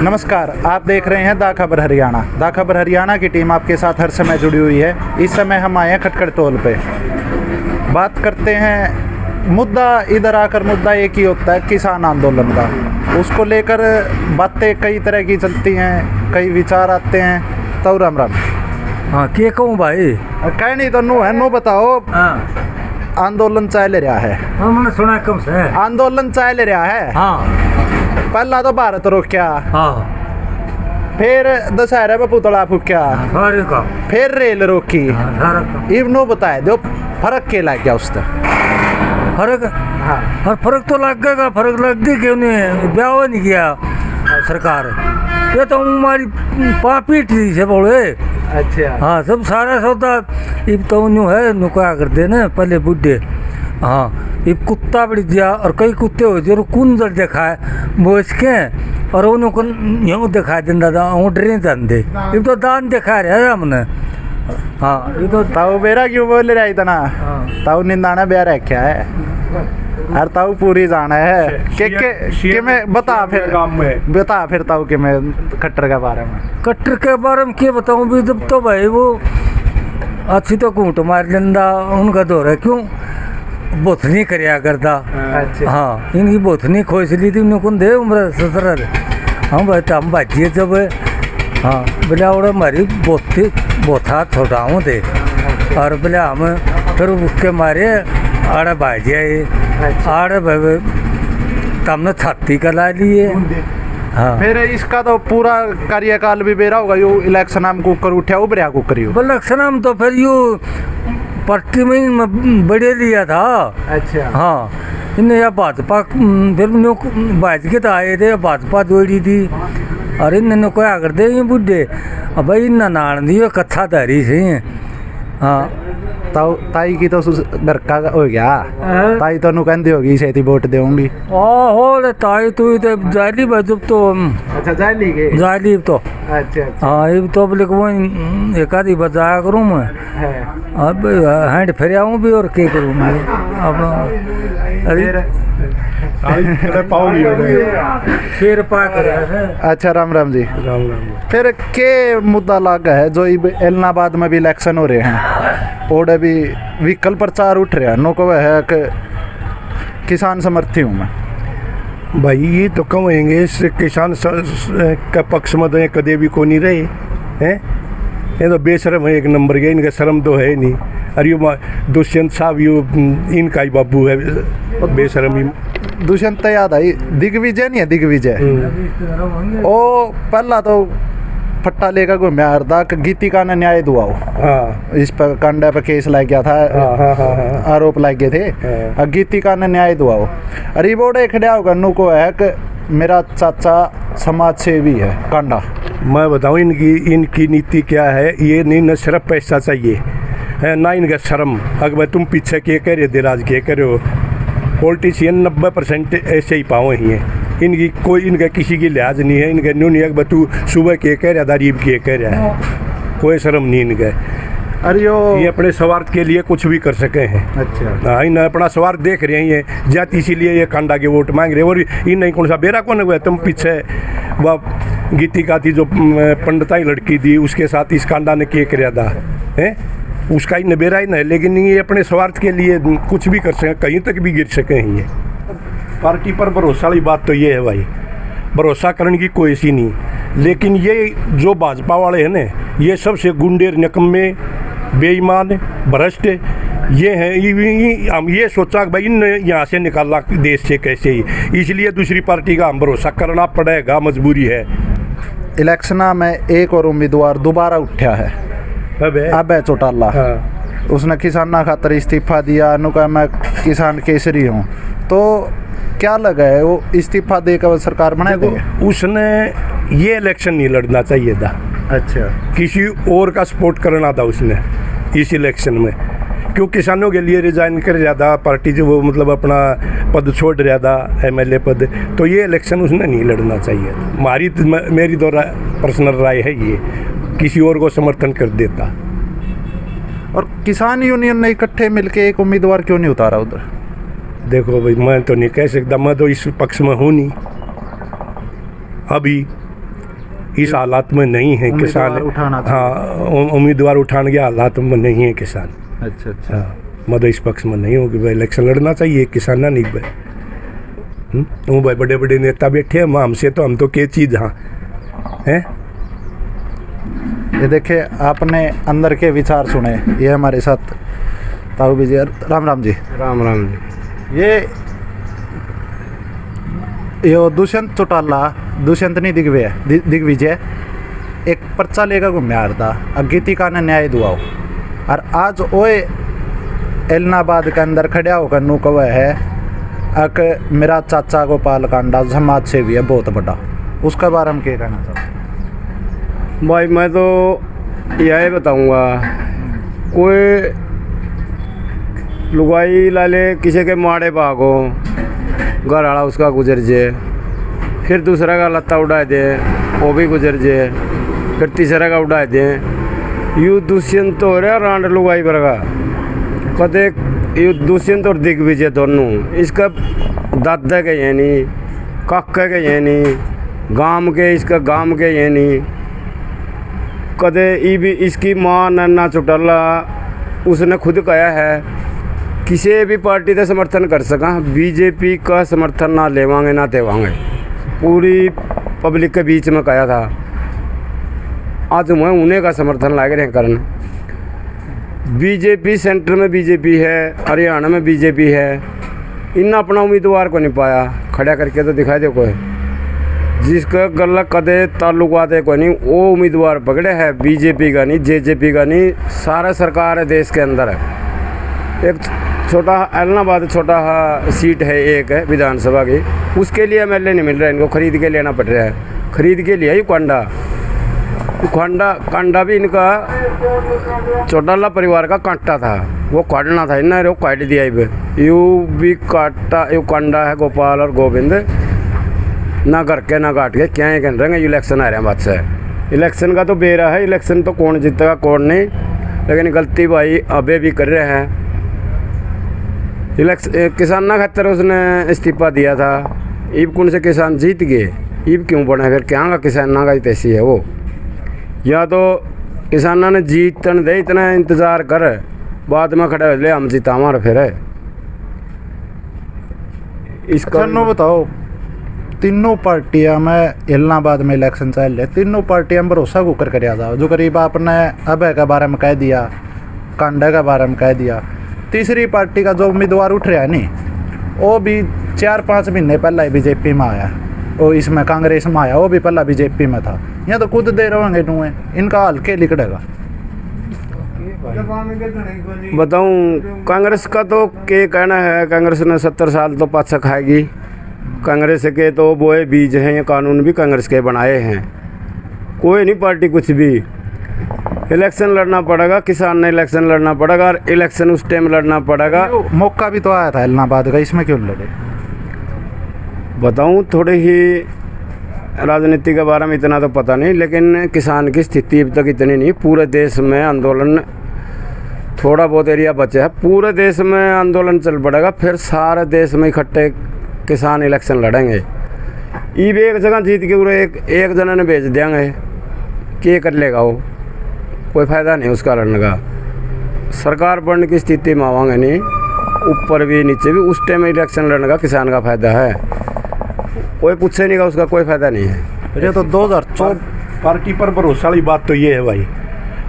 नमस्कार, आप देख रहे हैं दा खबर हरियाणा। दा खबर हरियाणा की टीम आपके साथ हर समय जुड़ी हुई है। इस समय हम आए हैं खटखड़ टोल पे। बात करते हैं, मुद्दा इधर आकर मुद्दा एक ही होता है, किसान आंदोलन का। उसको लेकर बातें कई तरह की चलती हैं, कई विचार आते हैं। तो राम राम। हाँ, क्या कहूँ भाई, कह नहीं तो नो है, नो बताओ। हाँ आंदोलन चल रहा है। हाँ, मैंने सुना कम से। आंदोलन चल रहा है। हाँ पहला तो भारत रोक्या, हाँ, फिर दशहरे में पुतला फूक्या, सारे का, फिर रेल रोकी। हाँ, सारा का इब नो बताए दो फर्क क्या लग गया उससे। फर्क। हाँ, और फर्क तो लग गया, फर्क लग गई कि उन्हें ब्याह नहीं किया सरकार। ये तो हमारी पापी थी से बोले। अच्छा। हाँ, सब सारा सौदा इब तो न्यू है, नु क्या कर देना पहले बुढ़े। हाँ, इब कुत्ता बड़ी दिया और कई कुत्ते हो जो कुंजर देखा है बोझ के, और उनको यूँ दिखा देना था, डरे धंधे। इब तो दान दिखा रहा है हमने। हाँ, ये तो ताऊ बेरा क्यों बोल रहा इतना। ताऊ निंदाना ब्याह रखा है, और ताऊ पूरी जाना है के मैं बता फिर ताऊ के मैं खट्टर के बारे में। कट्टर के बारे में क्या बताऊँ भी, जब तो भाई वो अच्छी तो घूट मार लेंदा उनका दौर है, क्यों बोथनी करया करता। अच्छा। हाँ, इनकी बोथनी खोज ली थी उनको दे उम्र ससुराल। हाँ भाई, तो हम बाजिए जब। हाँ, बोले और हमारी बोथा छोटाऊँ थे, और बोले हम फिर उसके मारे आड़े बाजिए। आड़े भाई तमने छाती का ला लिए। हाँ, फिर इसका तो पूरा कार्यकाल भी बेरा होगा। यो इलेक्शन हम कुकर उठा उभरिया कुकर यो। इलेक्शन हम तो फिर यू पार्टी में बढ़े लिया था। अच्छा। हाँ, इन्हें या भाजपा फिर भाज के तो आए थे, भाजपा जोड़ी थी। और इन्होंने क्या कर दे ये बुढ़े, अब भाई इन्ना नान दी कच्छा धारी से। हाँ, ताई की तो घर का हो गया। ताई तो नु कहती होगी छेती वोट देऊंगी। हो ताई तू तो जाली बजब तो। अच्छा, जाली के जाली तो। अच्छा। हाँ, ये तो बोले वो एक आधी बजाया करूँ मैं। अब हैंड फेर आऊँ भी, और क्या करूँ मैं फिर पा कर। अच्छा, राम राम जी। राम राम। फिर के मुद्दा लागा है जो इलाहाबाद में भी इलेक्शन हो रहे हैं और अभी विकल्प प्रचार उठ रहा है। नो को है कि किसान समर्थी हूँ मैं। भाई ये तो कहेंगे इस किसान का पक्ष में तो कदे भी को नहीं रहे हैं। ये तो बेशरम है एक नंबर के, इनका शर्म तो है नहीं। अरे यो दुष्यंत साहब यो इनका ही बाबू है बेशरम ही। दुष्यंत याद आई, दिग्विजय नहीं है, दिग्विजय। ओ पहला तो फट्टा लेकर घूमया हरदा गीतिका ने न्याय दुआओ। हाँ, इस पर कांडा पर केस लग गया था। हाँ। आरोप लग गए थे। गीतिका ने न्याय दुआओ। अरे बोर्ड खड़ा होगा नु को है कि मेरा चाचा समाज सेवी है कांडा। मैं बताऊँ इनकी नीति क्या है। ये नहीं, न सिर्फ पैसा चाहिए है, ना इनका शर्म। अगर तुम पीछे क्या कर रहे देराज क्या कर रहे हो। पॉलिटिशियन 90% ऐसे ही पाओ ही हैं। इनकी कोई इनका किसी की लिहाज नहीं है। इनका न्यू नहीं है तू सुबह के कह रहा था, रीब के कह रहा है, कोई शर्म नहीं इनका। अरे ये अपने स्वार्थ के लिए कुछ भी कर सके हैं। अच्छा। हाँ, इन अपना स्वार्थ देख रहे हैं ये जाति, इसीलिए ये कांडा के वोट मांग रहे हैं। और इन नहीं कौन सा बेरा कौन हुआ। तुम पीछे वह गीतिका थी जो पंडिताई लड़की थी, उसके साथ इस कांडा ने क्या कराया था है, उसका ही नबेरा ही नहीं। लेकिन ये अपने स्वार्थ के लिए कुछ भी कर सकें, कहीं तक भी गिर सके हैं। ये पार्टी पर भरोसा वाली बात तो ये है भाई, भरोसा करने की कोई सी नहीं। लेकिन ये जो भाजपा वाले हैं ना, ये सबसे गुंडे, निकम्मे, बेईमान, भ्रष्ट ये हैं। हम ये सोचा कि भाई इन यहाँ से निकालना देश से कैसे ही, इसलिए दूसरी पार्टी का हम भरोसा करना पड़ेगा, मजबूरी है। इलेक्शन में एक और उम्मीदवार दोबारा उठा है, अब है चौटाला। हाँ। उसने किसाना खातर इस्तीफा दिया। नु कहा मैं किसान केसरी हूँ। तो क्या लगा है वो इस्तीफा देकर सरकार बना देगा? उसने ये इलेक्शन नहीं लड़ना चाहिए था। अच्छा। किसी और का सपोर्ट करना था उसने इस इलेक्शन में, क्यों किसानों के लिए रिजाइन कर रहा था पार्टी जो वो मतलब अपना पद छोड़ रहा था MLA पद। तो ये इलेक्शन उसने नहीं लड़ना चाहिए था। मेरी तो पर्सनल राय है ये, किसी और को समर्थन कर देता। और किसान यूनियन ने इकट्ठे मिलके एक उम्मीदवार क्यों नहीं उतारा उधर? देखो भाई, मैं तो नहीं कह सकता, मैं तो इस पक्ष में हूँ नहीं अभी। इस हालात में नहीं है किसान। उम्मीदवार उठाना हाँ, उम्मीदवार उठाने के हालात में नहीं है किसान। अच्छा अच्छा। हाँ, मतलब इस पक्ष में नहीं हो कि भाई इलेक्शन लड़ना चाहिए किसान ना नहीं भाई। वो भाई बड़े बड़े नेता बैठे हैं, हमसे तो हम तो क्या चीज़ हाँ हैं। ये देखिए आपने अंदर के विचार सुने। ये हमारे साथ ताऊ विजय, राम राम जी। राम राम जी। यो दुष्यंत चौटाला, दुष्यंत नहीं दिग्विजय एक पर्चा लेकर घूमे आ रहा था, अगीती का ने न्याय दुआओ, और आज ओए एलनाबाद के अंदर खड़ा होकर नू कव है अक मेरा चाचा गोपाल कांडा समाज सेवी है बहुत बड़ा, उसके बारे में क्या कहना चाहते? भाई मैं तो यही बताऊंगा, कोई लुगाई लाले किसी के माड़े भागो, घर वाला उसका गुजर जाए, फिर दूसरा का लत्ता उड़ा दे वो भी गुजर जाए, फिर तीसरा का उड़ा दे, यू दुष्यंत तो हो रहा रांड लुगाई बरगा कदे। यू दुष्यंत और दिग्विजय दोनों इसका दादा के ये नहीं, काका के ये नहीं, गांव के इसका गांव के ये नहीं, कदे ये भी इसकी माँ नन्ना चौटाला उसने खुद कहा है किसी भी पार्टी का समर्थन कर सका, बीजेपी का समर्थन ना लेवांगे ना देवांगे, पूरी पब्लिक के बीच में कहा था। आज मैं उन्हें का समर्थन लागे रहे करने। बीजेपी सेंटर में बीजेपी है, हरियाणा में बीजेपी है, इन्हें अपना उम्मीदवार को नहीं पाया खड़ा करके तो दिखाई दे कोई जिसका गला कदे ताल्लुकात है कोई नहीं, वो उम्मीदवार पकड़े है बीजेपी का नहीं, जेजेपी का नहीं, सारा सरकार है देश के अंदर है। एक छोटा एलनाबाद छोटा सीट है एक है विधानसभा की, उसके लिए एमएलए नहीं मिल रहा है, इनको खरीद के लेना पड़ रहा है, खरीद के लिए ही कांडा भी इनका चौटाला परिवार का कांटा था, वो काटना था इन्हें, वो काट दिया यू भी काटा, यू कांडा है गोपाल और गोविंद ना करके ना काट के क्या कह रहे हैं। इलेक्शन आ रहे हैं, बात से इलेक्शन का तो बेरा है, इलेक्शन तो कौन जीतेगा कौन नहीं, लेकिन गलती भाई अबे भी कर रहे हैं। किसान ना खातर उसने इस्तीफा दिया था, ईब कौन से किसान जीत गए, ईब क्यों बने, फिर क्या का किसान ना का तैसी है वो, या तो किसाना ने जीतन दे इतना इंतज़ार कर, बाद में खड़े हो ले हम जीता हमारा फिर है इसका। बताओ तीनों पार्टियां में इलाहाबाद में इलेक्शन चल रहे, तीनों पार्टियां भरोसा कुकर कर जाओ, जो करीब आपने अभय के बारे में कह दिया, कांडा के बारे में कह दिया, तीसरी पार्टी का जो उम्मीदवार उठ रहा है नहीं, वो भी 4-5 महीने पहले बीजेपी में आया, वो इसमें कांग्रेस में आया, वो भी पहला बीजेपी में था, यहाँ तो खुद दे रहेंगे नुए, इनका हाल के लिखड़ेगा। बताऊं कांग्रेस का तो क्या कहना है, कांग्रेस ने 70 साल तो पाछा खाएगी, कांग्रेस के तो बोए बीज हैं, ये कानून भी कांग्रेस के बनाए हैं, कोई नहीं पार्टी कुछ भी, इलेक्शन लड़ना पड़ेगा, किसान ने इलेक्शन लड़ना पड़ेगा, और इलेक्शन उस टाइम लड़ना पड़ेगा। मौका भी तो आया था इलाहाबाद का, इसमें क्यों लड़े? बताऊं थोड़ी ही राजनीति के बारे में इतना तो पता नहीं, लेकिन किसान की स्थिति अब तक इतनी नहीं, पूरे देश में आंदोलन थोड़ा बहुत एरिया बचे है, पूरे देश में आंदोलन चल पड़ेगा, फिर सारे देश में इकट्ठे किसान इलेक्शन लड़ेंगे। ये भी एक जगह जीत के पूरे एक जने ने भेज देंगे, क्या कर लेगा वो, कोई फ़ायदा नहीं उसका लड़ने का, सरकार बनने की स्थिति में आवांगे नहीं, ऊपर भी नीचे भी, उस टाइम इलेक्शन लड़ने का किसान का फ़ायदा है, कोई पूछे नहीं का, उसका कोई फ़ायदा नहीं है। ये तो 2014 पार्टी पर भरोसा वाली बात तो ये है भाई,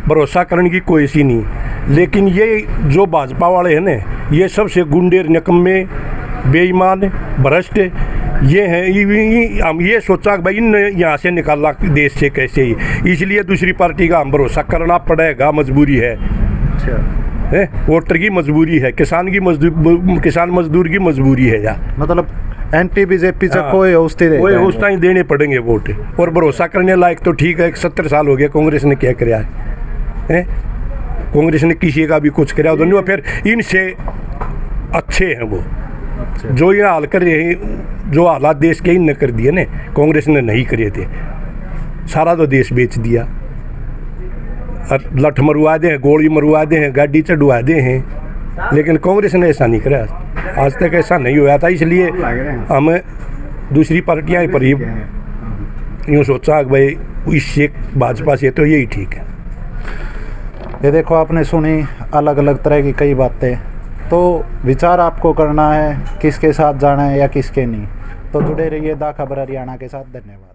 भरोसा करने की कोई सी नहीं, लेकिन ये जो भाजपा वाले हैं ना, ये सबसे गुंडे निकम्मे बेईमान भ्रष्ट ये हैं। हम ये सोचा कि भाई इन यहाँ से निकालना देश से कैसे ही, इसलिए दूसरी पार्टी का हम भरोसा करना पड़ेगा, मजबूरी है। अच्छा है, वोटर की मजबूरी है, किसान मजदूर की मजबूरी है यार, मतलब एंटी बीजेपी से कोई हौसला ही देने पड़ेंगे वोट, और भरोसा करने लायक तो ठीक है। 70 साल हो गया कांग्रेस ने क्या कराया है, कांग्रेस ने किसी का भी कुछ कराया तो नहीं, फिर इनसे अच्छे हैं वो जो ये हाल कर रहे हैं, जो हालात देश के इन कर दिए ने, कांग्रेस ने नहीं करे थे, सारा तो देश बेच दिया, लठ मरवा दे, गोली मरवा दे, गाड़ी चढ़वा दे हैं, लेकिन कांग्रेस ने ऐसा नहीं करा, आज तक ऐसा नहीं हुआ था। इसलिए हम दूसरी पार्टियां पर यूँ सोचा कि भाई इससे भाजपा से तो यही ठीक है। ये देखो आपने सुनी अलग अलग तरह की कई बातें, तो विचार आपको करना है किसके साथ जाना है या किसके नहीं। तो जुड़े रहिए दा खबर हरियाणा के साथ। धन्यवाद।